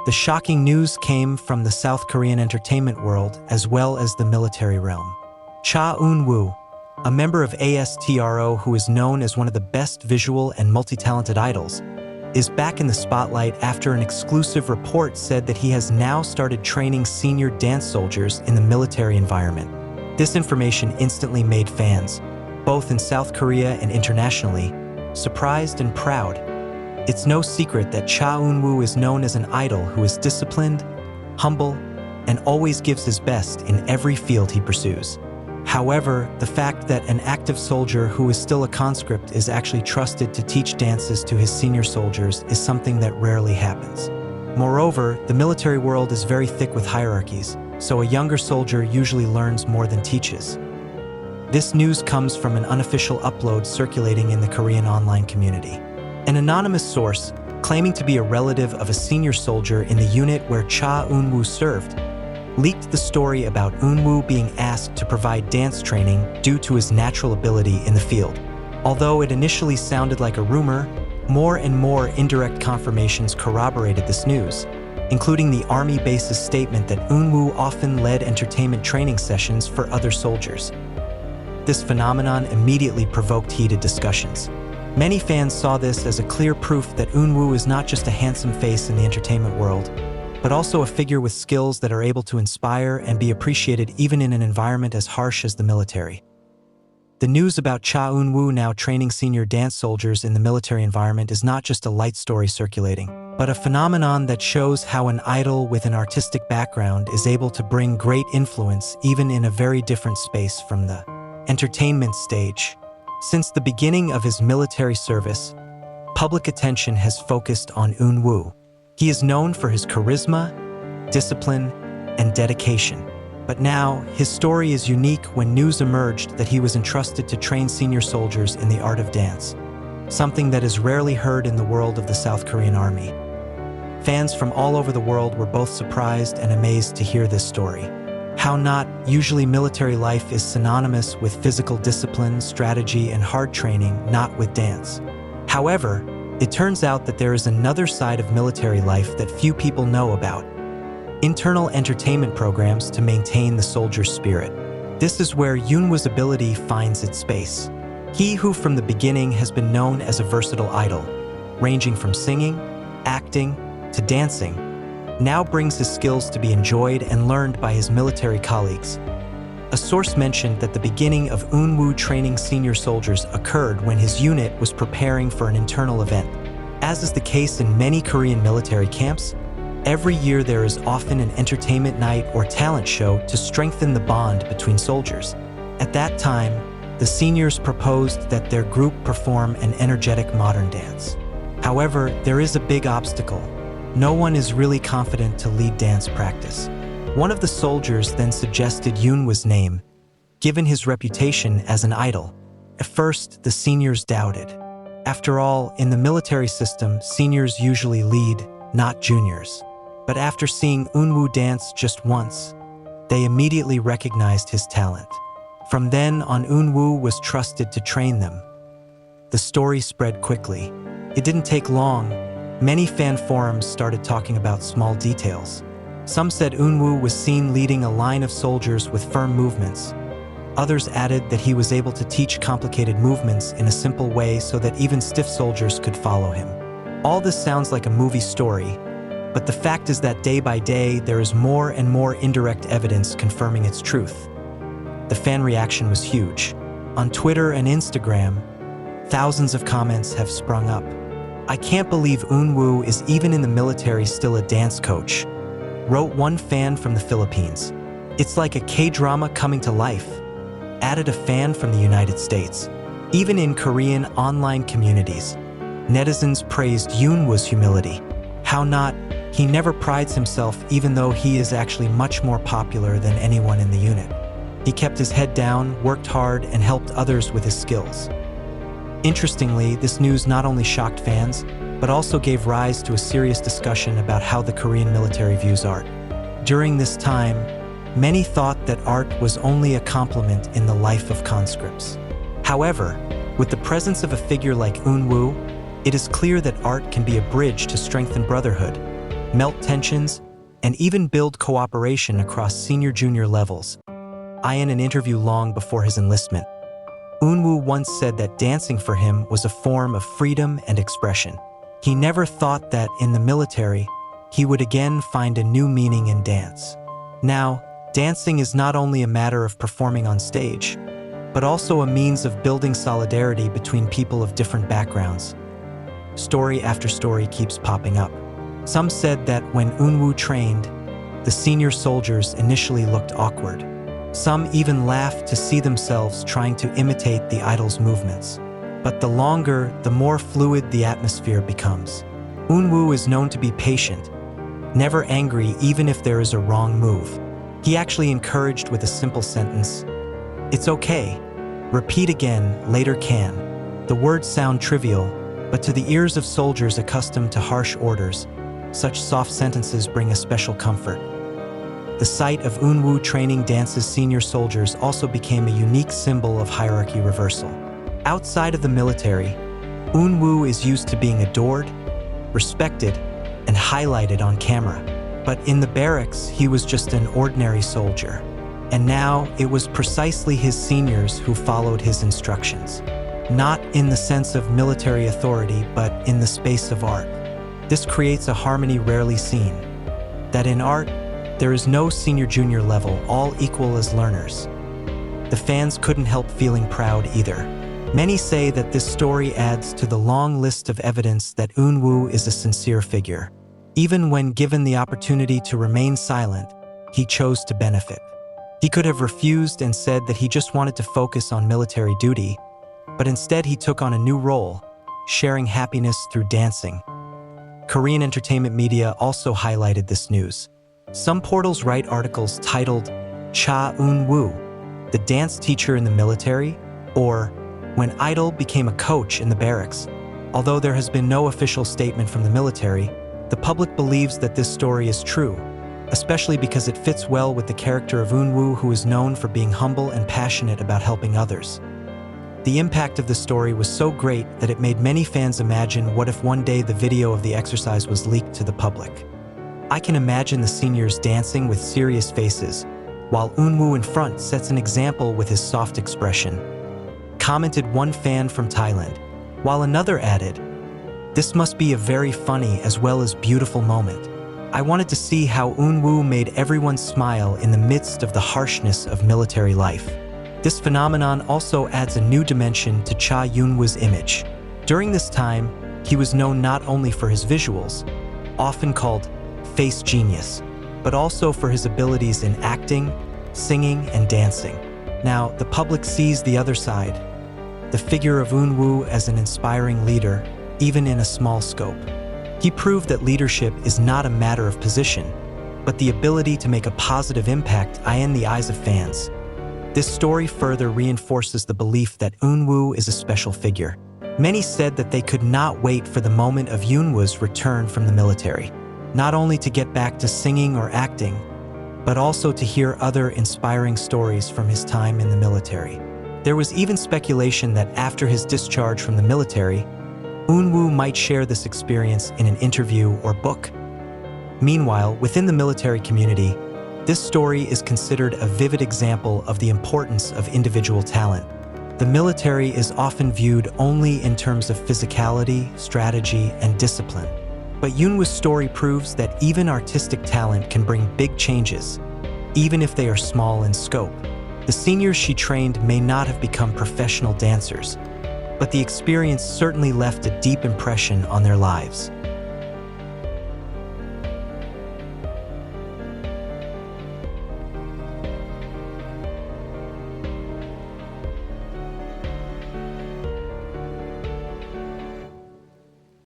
The shocking news came from the South Korean entertainment world as well as the military realm. Cha Eunwoo, a member of ASTRO who is known as one of the best visual and multi-talented idols, is back in the spotlight after an exclusive report said that he has now started training senior dance soldiers in the military environment. This information instantly made fans, both in South Korea and internationally, surprised and proud. It's no secret that Cha Eunwoo is known as an idol who is disciplined, humble, and always gives his best in every field he pursues. However, the fact that an active soldier who is still a conscript is actually trusted to teach dances to his senior soldiers is something that rarely happens. Moreover, the military world is very thick with hierarchies, so a younger soldier usually learns more than teaches. This news comes from an unofficial upload circulating in the Korean online community. An anonymous source, claiming to be a relative of a senior soldier in the unit where Cha Eunwoo served, leaked the story about Eunwoo being asked to provide dance training due to his natural ability in the field. Although it initially sounded like a rumor, more and more indirect confirmations corroborated this news, including the Army base's statement that Eunwoo often led entertainment training sessions for other soldiers. This phenomenon immediately provoked heated discussions. Many fans saw this as a clear proof that Eunwoo is not just a handsome face in the entertainment world, but also a figure with skills that are able to inspire and be appreciated even in an environment as harsh as the military. The news about Cha Eunwoo now training senior dance soldiers in the military environment is not just a light story circulating, but a phenomenon that shows how an idol with an artistic background is able to bring great influence even in a very different space from the entertainment stage. Since the beginning of his military service, public attention has focused on Eunwoo. He is known for his charisma, discipline, and dedication. But now, his story is unique when news emerged that he was entrusted to train senior soldiers in the art of dance, something that is rarely heard in the world of the South Korean Army. Fans from all over the world were both surprised and amazed to hear this story. How not, usually military life is synonymous with physical discipline, strategy, and hard training, not with dance. However, it turns out that there is another side of military life that few people know about: internal entertainment programs to maintain the soldier's spirit. This is where Eunwoo's ability finds its space. He who from the beginning has been known as a versatile idol, ranging from singing, acting, to dancing, now brings his skills to be enjoyed and learned by his military colleagues. A source mentioned that the beginning of Eunwoo training senior soldiers occurred when his unit was preparing for an internal event. As is the case in many Korean military camps, every year there is often an entertainment night or talent show to strengthen the bond between soldiers. At that time, the seniors proposed that their group perform an energetic modern dance. However, there is a big obstacle. No one is really confident to lead dance practice. One of the soldiers then suggested Eunwoo's name, given his reputation as an idol. At first, the seniors doubted. After all, in the military system, seniors usually lead, not juniors. But after seeing Eunwoo dance just once, they immediately recognized his talent. From then on, Eunwoo was trusted to train them. The story spread quickly. It didn't take long. Many fan forums started talking about small details. Some said Eunwoo was seen leading a line of soldiers with firm movements. Others added that he was able to teach complicated movements in a simple way so that even stiff soldiers could follow him. All this sounds like a movie story, but the fact is that day by day there is more and more indirect evidence confirming its truth. The fan reaction was huge. On Twitter and Instagram, thousands of comments have sprung up. "I can't believe Eunwoo is even in the military still a dance coach," wrote one fan from the Philippines. "It's like a K-drama coming to life," added a fan from the United States. Even in Korean online communities, netizens praised Eunwoo's humility. How not, he never prides himself even though he is actually much more popular than anyone in the unit. He kept his head down, worked hard, and helped others with his skills. Interestingly, this news not only shocked fans, but also gave rise to a serious discussion about how the Korean military views art. During this time, many thought that art was only a complement in the life of conscripts. However, with the presence of a figure like Eunwoo, it is clear that art can be a bridge to strengthen brotherhood. melt tensions, and even build cooperation across senior-junior levels. In an interview long before his enlistment, Eunwoo once said that dancing for him was a form of freedom and expression. He never thought that, in the military, he would again find a new meaning in dance. Now, dancing is not only a matter of performing on stage, but also a means of building solidarity between people of different backgrounds. Story after story keeps popping up. Some said that when Eunwoo trained, the senior soldiers initially looked awkward. Some even laughed to see themselves trying to imitate the idol's movements. But the longer, the more fluid the atmosphere becomes. Eunwoo is known to be patient, never angry even if there is a wrong move. He actually encouraged with a simple sentence, "It's okay. Repeat again, later can." The words sound trivial, but to the ears of soldiers accustomed to harsh orders, such soft sentences bring a special comfort. The sight of Eunwoo training dance's senior soldiers also became a unique symbol of hierarchy reversal. Outside of the military, Eunwoo is used to being adored, respected, and highlighted on camera. But in the barracks, he was just an ordinary soldier. And now, it was precisely his seniors who followed his instructions. Not in the sense of military authority, but in the space of art. This creates a harmony rarely seen. That in art, there is no senior-junior level, all equal as learners. The fans couldn't help feeling proud either. Many say that this story adds to the long list of evidence that Eunwoo is a sincere figure. Even when given the opportunity to remain silent, he chose to benefit. He could have refused and said that he just wanted to focus on military duty, but instead he took on a new role, sharing happiness through dancing. Korean entertainment media also highlighted this news. Some portals write articles titled, "Cha Eunwoo, the dance teacher in the military," or "When Idol became a coach in the barracks." Although there has been no official statement from the military, the public believes that this story is true, especially because it fits well with the character of Eunwoo, who is known for being humble and passionate about helping others. The impact of the story was so great that it made many fans imagine what if one day the video of the exercise was leaked to the public. I can imagine the seniors dancing with serious faces, while Eunwoo in front sets an example with his soft expression. Commented one fan from Thailand, while another added, "This must be a very funny as well as beautiful moment. I wanted to see how Eunwoo made everyone smile in the midst of the harshness of military life." This phenomenon also adds a new dimension to Cha Eunwoo's image. During this time, he was known not only for his visuals, often called face genius, but also for his abilities in acting, singing, and dancing. Now, the public sees the other side, the figure of Eunwoo as an inspiring leader, even in a small scope. He proved that leadership is not a matter of position, but the ability to make a positive impact in the eyes of fans. This story further reinforces the belief that Eunwoo is a special figure. Many said that they could not wait for the moment of Eunwoo's return from the military, not only to get back to singing or acting, but also to hear other inspiring stories from his time in the military. There was even speculation that after his discharge from the military, Eunwoo might share this experience in an interview or book. Meanwhile, within the military community, this story is considered a vivid example of the importance of individual talent. The military is often viewed only in terms of physicality, strategy, and discipline. But Eunwoo's story proves that even artistic talent can bring big changes, even if they are small in scope. The seniors she trained may not have become professional dancers, but the experience certainly left a deep impression on their lives.